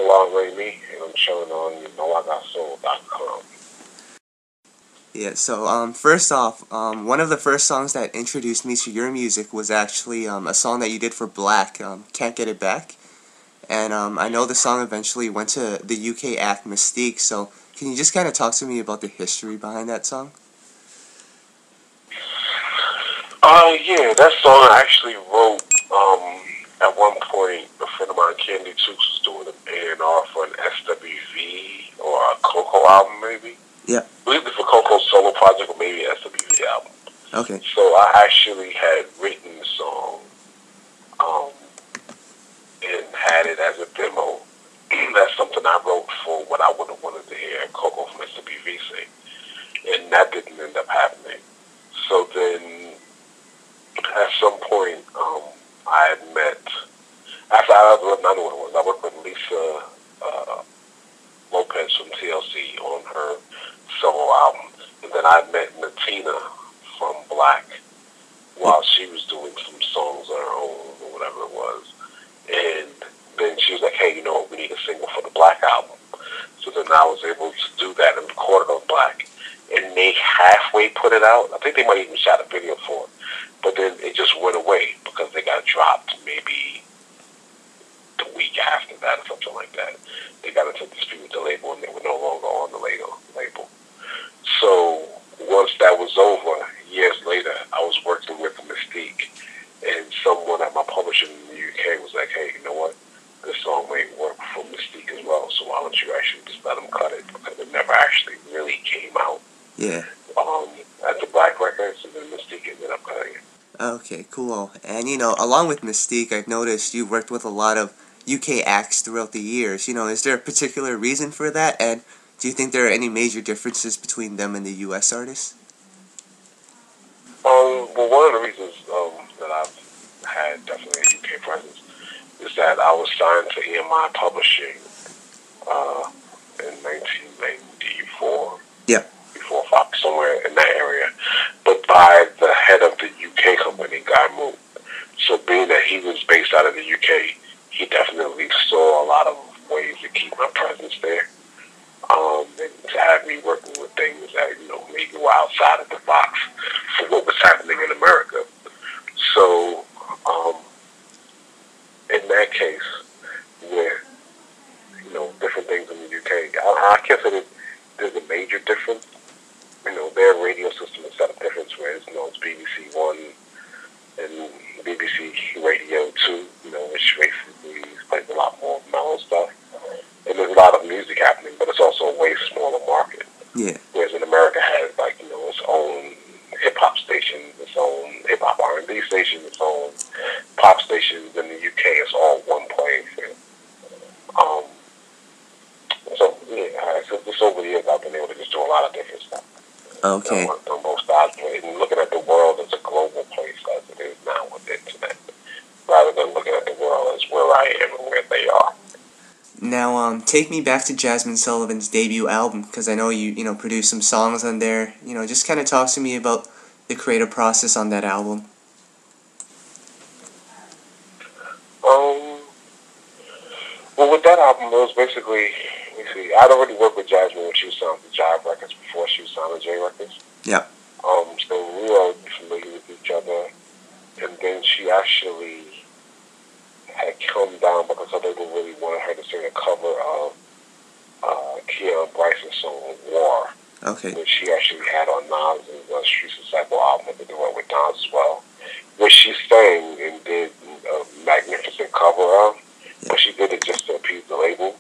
SaLaAM ReMi, and I'm chilling on YouKnowIGotSoul.com. Yeah, so first off, one of the first songs that introduced me to your music was actually a song that you did for Black, Can't Get It Back. And I know the song eventually went to the UK act Mystique, so can you just kind of talk to me about the history behind that song? Yeah, that song I actually wrote at one point. A friend of mine, Candy Tooks, was doing an A&R for an SWV or a Coco album, maybe. Yeah. Either for Coco's solo project or maybe an SWV album. Okay. So I actually had written the song and had it as a demo. That's something I wrote for what I would have wanted to hear Coco from SWV sing. And that didn't end up happening. So then, at some point, I had met, after I know what it was, I worked with Lisa Lopez from TLC on her solo album. And then I met Natina from Black while she was doing some songs on her own or whatever it was. And then she was like, hey, you know what, we need a single for the Black album. So then I was able to do that and record it on Black. And they halfway put it out. I think they might even shot a video for it. But then it just went away because they got dropped maybe the week after that or something like that. They got into a dispute with the label and they were no longer on the label. So once that was over, years later, I was working with Mystique, and someone at my publisher in the UK was like, hey, you know what? This song may work for Mystique as well, so why don't you actually just let them cut it? Because it never actually really came out. Yeah. At the Black Records, and then Mystique ended up cutting it. Okay, cool. And, along with Mystique, I've noticed you've worked with a lot of UK acts throughout the years. Is there a particular reason for that? And do you think there are any major differences between them and the US artists? Well, one of the reasons that I've had definitely a UK presence is that I was signed to EMI Publishing in 1994. Yeah. Before somewhere in that area, but by the head of the UK company, Guy Moon. So being that he was based out of the UK, he definitely saw a lot of ways to keep my presence there. And to have me working with things that, maybe were outside of the box for what was happening in America. So, in that case, where, different things in the UK, I consider there's a major difference. Their radio system is set up different, whereas, it's BBC One and BBC Radio 2, which basically plays a lot more mellow stuff. And there's a lot of music happening, but it's also a way smaller market. Yeah. Whereas in America has, its own hip-hop station, its own hip-hop R&B station, its own pop stations. In the UK, it's all one playing field. So just over the years, I've been able to just do a lot of different stuff. Okay. On both sides, and looking at the world as a global place as it is now with the internet, rather than looking at the world as where I am and where they are. Now, take me back to Jazmine Sullivan's debut album, because I know you produced some songs on there. Just kind of talk to me about the creative process on that album. Well, with that album, it was basically, I'd already worked with Jazmine when she was signed to Jive Records before she was signed to J Records. Yeah. So we were familiar with each other, and then she actually had come down because her label really wanted her to sing a cover of Keon Bryce's song War. Okay. Which she actually had on Nas' Streets Disciple album that they did with Nas as well, which she sang and did a magnificent cover of. Yeah. But she did it just to appease the label.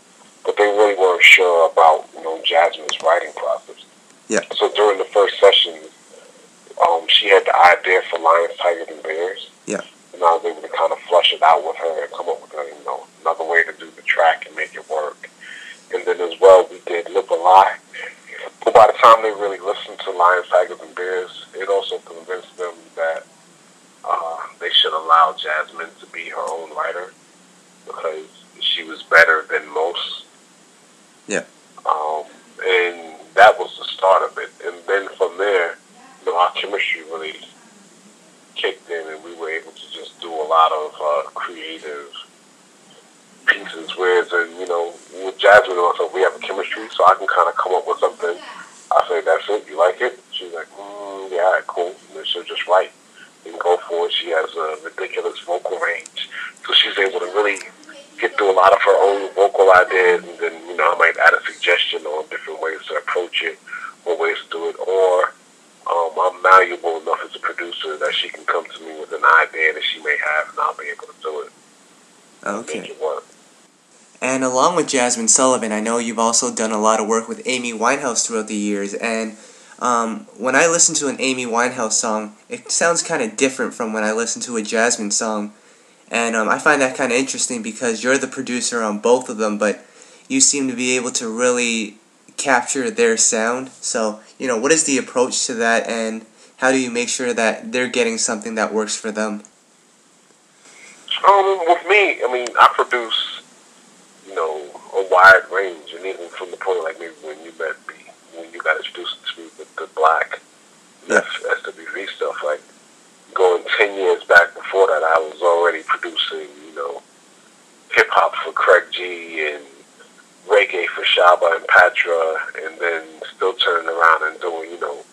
But they really weren't sure about, Jazmine's writing process. Yeah. So during the first session, she had the idea for Lions, Tigers, and Bears. Yeah. And I was able to kind of flush it out with her and come up with, another way to do the track and make it work. And then as well, we did Live a Lie. But by the time they really listened to Lions, Tigers, and Bears, it also convinced them that they should allow Jazmine to be her own writer because she was better than most. Yeah. And that was the start of it. And then from there, our chemistry really kicked in, and we were able to just do a lot of creative pieces. Whereas, we Jazmine and myself, we have a chemistry, so I can kind of come up with something. I say, that's it, you like it? She's like, yeah, all right, cool. And then she'll just write and go for it. She has a ridiculous vocal range, so she's able to really get through a lot of her own vocal ideas, and then, you know, I might add a suggestion on different ways to approach it, or ways to do it, or I'm malleable enough as a producer that she can come to me with an idea that she may have, and I'll be able to do it. Okay. Make it work. And along with Jazmine Sullivan, I know you've also done a lot of work with Amy Winehouse throughout the years, and when I listen to an Amy Winehouse song, it sounds kind of different from when I listen to a Jazmine song, and I find that kind of interesting because you're the producer on both of them, but you seem to be able to really capture their sound. So, you know, what is the approach to that, and how do you make sure that they're getting something that works for them? With me, I mean, I produce, you know, a wide range, and even from the point, like maybe when you met me, when you got introduced to me with the Black SWV stuff, like going 10 years back before that, I was already producing, you know, hip hop for Craig G and reggae for Shaba and Patra, and then still turning around and doing, you know,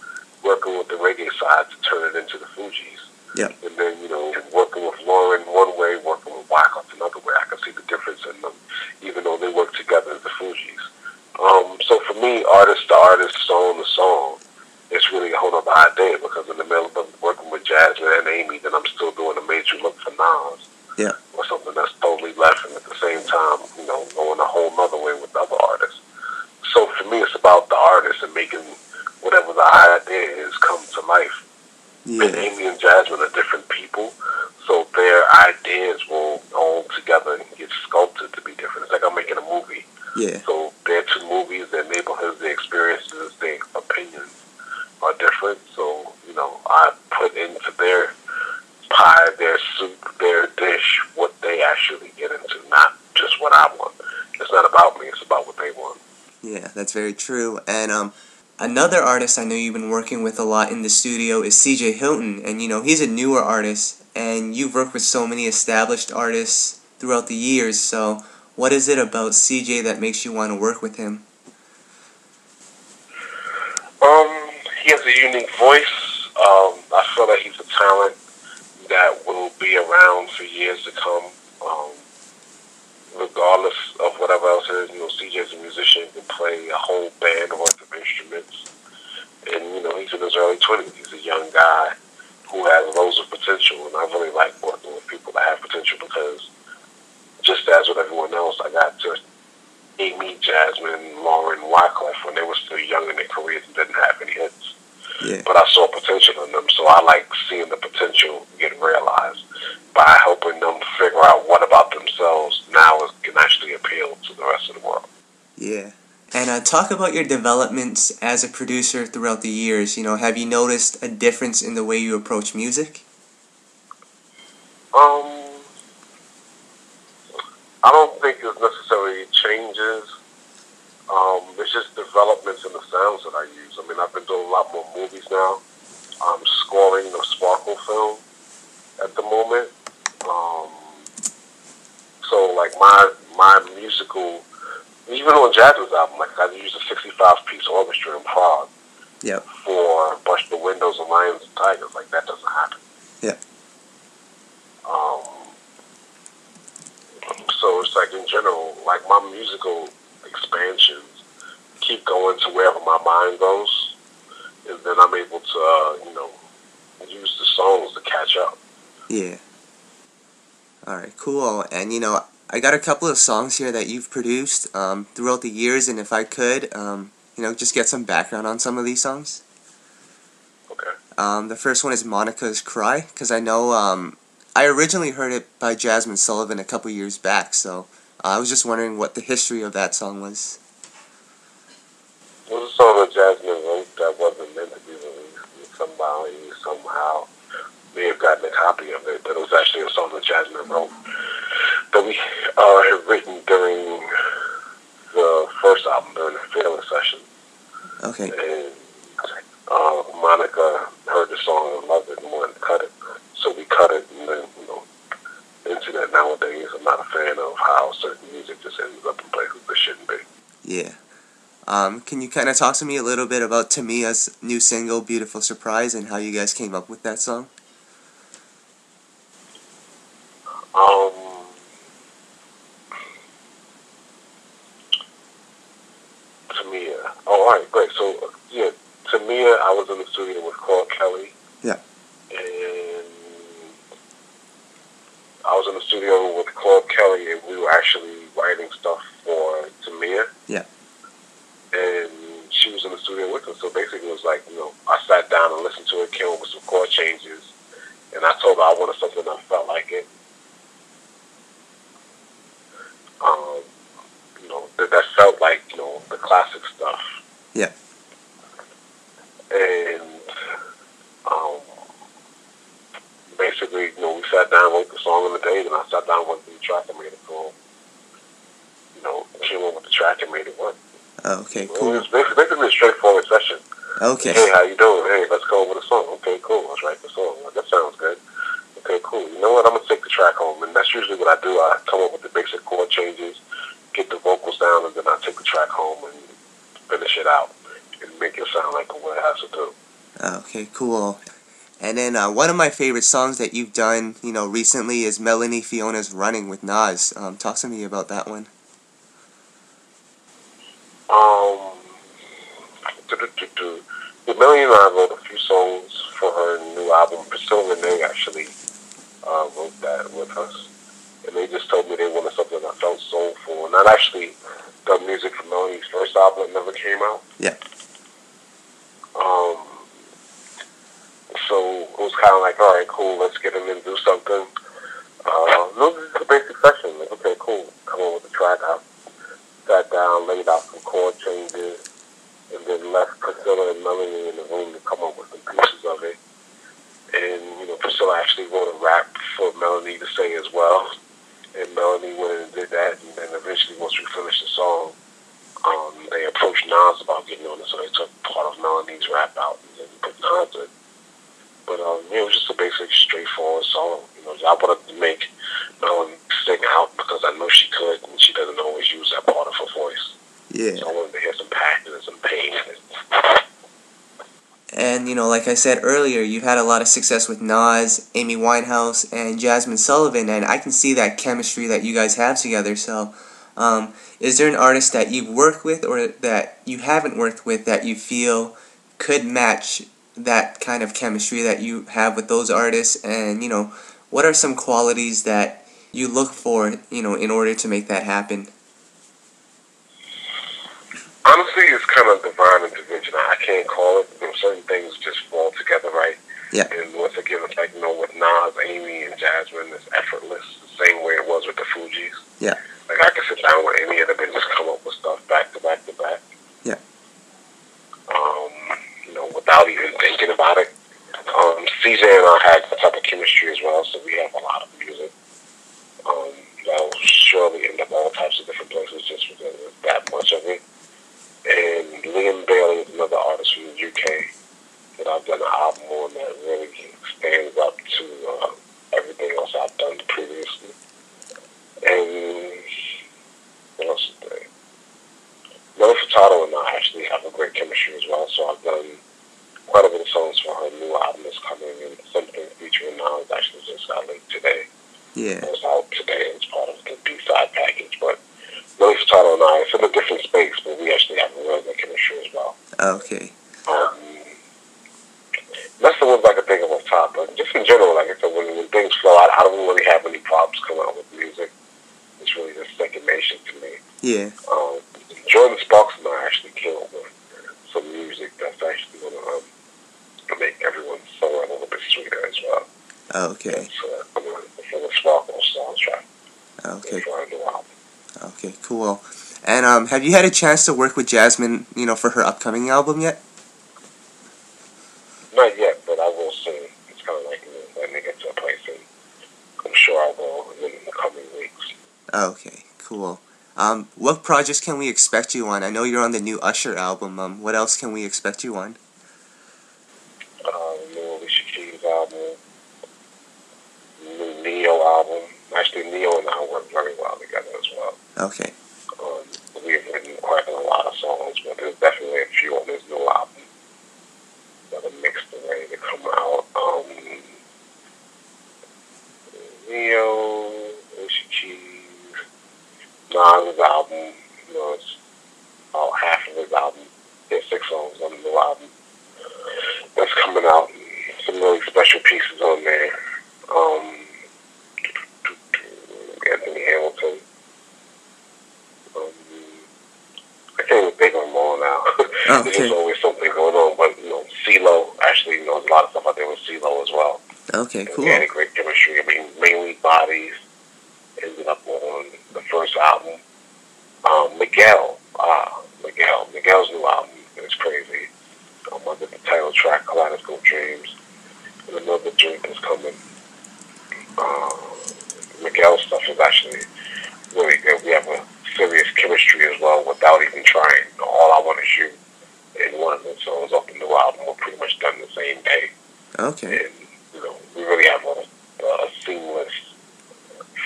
working with the reggae side to turn it into the Fugees. Yeah. And then, you know, working with Lauren one way, working with Wyclef another way. I can see the difference in them, even though they work together as the Fugees. So for me, artist to artist, song to song, it's really a whole other idea, because in the middle of working with Jazmine and Amy, then I'm still doing a major look for Nas. Yeah. Or something that's totally left, and at the same time, you know, going a whole other way with other artists. So for me, it's about the artist and making whatever the idea is come to life. Yeah. And Amy and Jazmine are different people, so their ideas will all together get sculpted to be different. It's like I'm making a movie. Yeah. So their two movies, their neighborhoods, their experiences, their opinions are different. So, you know, I put into their pie, their soup, their dish, what they actually get into, not just what I want. It's not about me, it's about what they want. Yeah, that's very true. And another artist I know you've been working with a lot in the studio is CJ Hilton, and you know, he's a newer artist, and you've worked with so many established artists throughout the years, so what is it about CJ that makes you want to work with him? He has a unique voice. I feel that he's a talent that will be around for years to come, regardless of whatever else it is. You know, CJ's a musician, can play a whole band worth of instruments, and you know, he's in his early 20s. He's a young guy who has loads of potential, and I really like working with people that have potential, because just as with everyone else, I got to Amy, Jazmine, Lauren, Wyclef when they were still young in their careers and didn't have any hits. Yeah. But I saw potential in them, so I like seeing the potential get realized by helping them figure out what about themselves now can actually appeal to the rest of the world. Yeah. And talk about your developments as a producer throughout the years. You know, have you noticed a difference in the way you approach music? I don't think it's necessarily changes. It's just developments in the sounds that I use. I mean, I've been doing a lot more movies now. I'm scoring the Sparkle film at the moment. So, like, my musical, even on Jazmine's album, like, I used a 65-piece orchestra in Prague. Yep. For Brush the Windows and Lions and Tigers. Like, that doesn't happen. Yeah. So it's like, in general, like, my musical expansions keep going to wherever my mind goes, and then I'm able to, you know, use the songs to catch up. Yeah. Alright, cool. And you know, I got a couple of songs here that you've produced throughout the years, and if I could, you know, just get some background on some of these songs. Okay. The first one is Monica's Cry, because I know I originally heard it by Jazmine Sullivan a couple years back, so I was just wondering what the history of that song was. It was a song that Jazmine wrote that wasn't meant to be released. Somebody, somehow, may have gotten a copy of it, but it was actually a song that Jazmine wrote that we had written during the first album, during the Fearless session. Okay. And Monica heard the song and loved it and wanted to cut it. So we cut it, and then, you know, the internet nowadays, I'm not a fan of how certain music just ends up in places that shouldn't be. Yeah. Can you kind of talk to me a little bit about Tamia's new single, Beautiful Surprise, and how you guys came up with that song? Um, Tamia. Oh, all right, great. So, yeah, Tamia, I was in the studio with Claude Kelly. Yeah. And I was in the studio with Claude Kelly, and we were actually writing stuff for Tamia. Yeah. And she was in the studio with us. So basically, it was like, I sat down and listened to it, came up with some chord changes, and I told her I wanted something that felt like it. That felt like, the classic stuff. Yeah. And basically, we sat down, wrote the song in the day, and I sat down, went through the track, and made it cool. Came up with the track and made it work. Oh, okay, cool. It was basically a straightforward session. Okay. Hey, how you doing? Hey, let's go over the song. Okay, cool. Let's write the song. That sounds good. Okay, cool. You know what? I'm going to take the track home. And that's usually what I do. I come up with the basic chord changes, get the vocals down, and then I take the track home and finish it out and make it sound like what it has to do. Okay, cool. And then one of my favorite songs that you've done, recently is Melanie Fiona's Running with Nas. Talk to me about that one. Melanie and I wrote a few songs for her new album. Priscilla and they actually wrote that with us. And they just told me they wanted something that felt soulful. And I'd actually done music for Melanie's first album that never came out. Yeah. So it was kind of like, all right, cool, let's get in and do something. This is a basic session. Like, okay, cool, come on with the track. I sat down, laid out some chord changes, and then left Priscilla and Melanie in the room to come up with some pieces of it. And, Priscilla actually wrote a rap for Melanie to sing as well. And Melanie went and did that. And then eventually, once we finished the song, they approached Nas about getting on it. So they took part of Melanie's rap out and then put Nas in. But, it was just a basic, straightforward song. I wanted to make Melanie sing out because I know she could, and she doesn't always use that part of her voice. Yeah. So I wanted to hear some passion and some pain in it. And, like I said earlier, you've had a lot of success with Nas, Amy Winehouse, and Jazmine Sullivan, and I can see that chemistry that you guys have together. So, is there an artist that you've worked with or that you haven't worked with that you feel could match that kind of chemistry that you have with those artists? And, what are some qualities that you look for, in order to make that happen? Honestly, it's kind of divine intervention. I can't call it. Certain things just fall together right. Yeah. And once again, it's like, with Nas, Amy, and Jazmine, it's effortless. The same way it was with the Fugees. Yeah. Like, I can sit down with any of them and just come up with stuff back to back to back. Yeah. Without even thinking about it. CJ and I had that type of chemistry as well, so we have a lot of music. That'll surely end up all types of different places just because of that much of it. And Liam Bailey is another artist from the UK that I've done an album on that really stands up to everything else I've done previously. And what else is there? Nelly Furtado and I actually have a great chemistry as well, so I've done quite a bit of songs for her new album that's coming, and something featuring now is actually just got leaked today. Yeah. It was out today as part of the B-side package, but Nelly Furtado and I, it's in a different space, but we actually have a real good chemistry as well. Okay. That's the ones I can think of off top, but just in general, like I said, when things flow, I don't really have any problems coming out with music. It's really just second nation to me. Yeah. Jordan Sparks and I actually came up with some music that's actually going to make everyone's summer a little bit sweeter as well. Okay. That's from the Sparkle soundtrack. Okay. For our new album. Okay, cool. And have you had a chance to work with Jazmine, for her upcoming album yet? Not yet, but I will soon. It's kind of like when they get to a place, and I'm sure I will in the coming weeks. Okay, cool. What projects can we expect you on? I know you're on the new Usher album. What else can we expect you on? New Alicia Keys album, new Neo album. Actually, Neo and I work very well together as well. Okay. We have written quite a lot on his album. You know, it's about half of his album. There's 6 songs on the new album that's coming out. Some really special pieces on there. Anthony Hamilton. I can't even think of them all now. Oh, There's okay. just always something going on. But, you know, CeeLo, actually, you know, there's a lot of stuff out there with CeeLo as well. Okay, cool. We had a great chemistry. I mean, mainly Bodies ended up on the first album. Miguel's new album is crazy. I did the title track, Kaleidoscope Dreams, and another drink is coming. Miguel's stuff is actually really good. We have a serious chemistry as well without even trying. All I Want Is You and one of the songs off the new album were pretty much done the same day. Okay. And, you know, we really have a seamless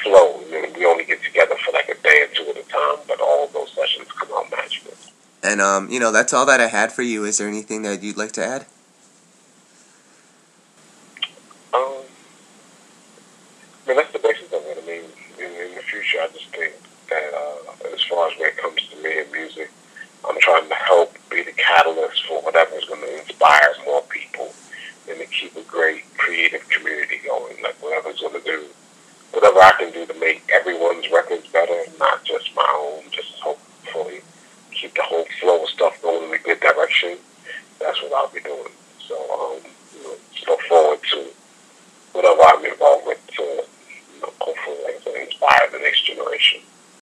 flow. You know, we only get together for like a day or two at a time, but all of those sessions come out magical. And, you know, that's all that I had for you. Is there anything that you'd like to add?